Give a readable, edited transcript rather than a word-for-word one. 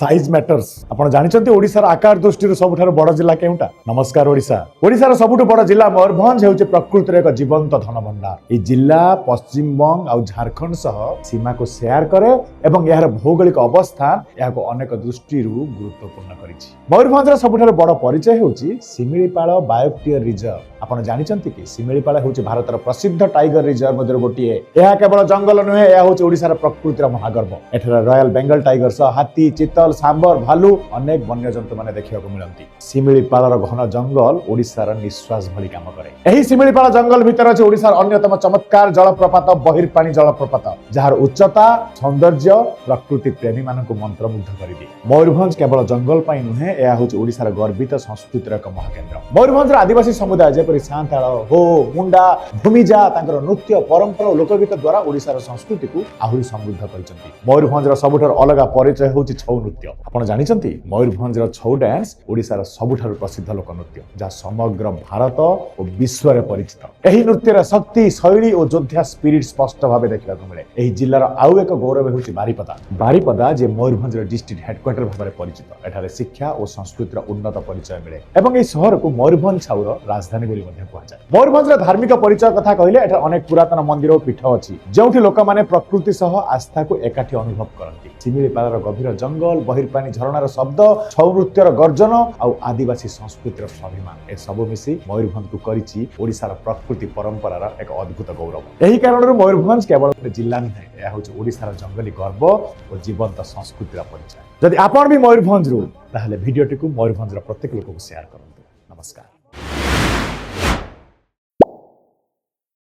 Size matters आपण जानिचंती ओडिसा आकार दृष्टि सबुठार बड़ जिला केउटा। नमस्कार ओडिसा। ओडिसा सबुठ बड़ जिला मयूरभंज हेउचे प्रकृतिर एक जीवंत धन भंडार। ई जिला पश्चिम बंग आ झारखंड सह सीमा को शेयर करे एवं यार भौगोलिक अवस्थान याको अनेक दृष्टि गुरुत्वपूर्ण करिछि। मयूरभंजर सबुठार बड़ परिचय हेउची सिमिलीपाल बायोस्फीयर रिजर्व। आपण जानिचंती कि सिमिलीपाल हेउची भारतर प्रसिद्ध टाइगर रिजर्व मध्य गोटिए। यह केवल जंगल नुहे, यह हेउची ओडिसार प्रकृतिर महागर्व। एठार रॉयल बेंगल टाइगर सह हाथी, चितल, सांबर, भालू अनेक वन्य जंतु माने देखिବାକୁ मिलନ୍ତି। सिमिलीपालर घन जंगल ओडिसार निश्वास भली काम करे। एही सिमिलीपाल जंगल भितर अछि ओडिसार अन्यतम चमत्कार जलप्रपात बहिरपानी जलप्रपात, जहार उच्चता सौंदर्य प्रकृति प्रेमी मानक मंत्रमुग्ध करिदिए। मयूरभंज केवल जंगल पाई नुहे, यह होछि ओडिसार गर्वित संस्कृतिर एक महाकेन्द्र। मयूरभंजर आदिवासी समुदाय जेपरि सांताळ, हो, मुंडा, भूमिजा तांकर नृत्य परंपरा और लोकगीत द्वारा ओडिसार संस्कृति को आहुरी समृद्ध करिसंती। मयूरभंजर सबुठार अलग परिचय होछि छौ नृत्य। आपण जानिचंती मयूरभंजर छौ डांस ओडिसार सबुठार प्रसिद्ध लोक नृत्य, जहा समग्र भारत और विश्व रे परिचित। एही नृत्यर शक्ति, शैली और योद्धा स्पिरिट स्पष्ट भाव देखा मिले। एही जिल्लार आउ एक गौरव होछि बारिपदा। बारिपदा जे मयूरभंजर डिस्ट्रिक्ट हेडक्वार्टर भाव परिचित। एठारे शिक्षा और संस्कृतिर उन्नत परिचय मिले एवं एही शहर को मयूरभंज छाउर राजधानी बोली मध्य कुहाଯାଏ। मयूरभंजर धार्मिक परिचय कथा कहले एठार अनेक पुरातन मंदिर और पीठ अछि, जेउठी लोक माने प्रकृति सह आस्था को एकाठी अनुभव करନ୍ତି। सिमिलीपालर गभीर जंगल, बहिरपानी झरणार शब्द, छौ नृत्यर गर्जन और आदिवासी संस्कृतिर स्वाभिमान ए सब मिसी मयूरभंज को करिछि ओडिसार प्रकृति परंपरार एक अद्भुत गौरव। एही कारणରୁ मयूरभंज केवल जिल्ला नुहे, ଏହା ହେଉଛି ओडिसार जंगली गर्व और जीवंत संस्कृतिर परिचय। जदि आपण भी मयूरभंज ताहले भिडियोटी को मयूरभंजर प्रत्येक लोक को शेयर करନ୍ତୁ। नमस्कार।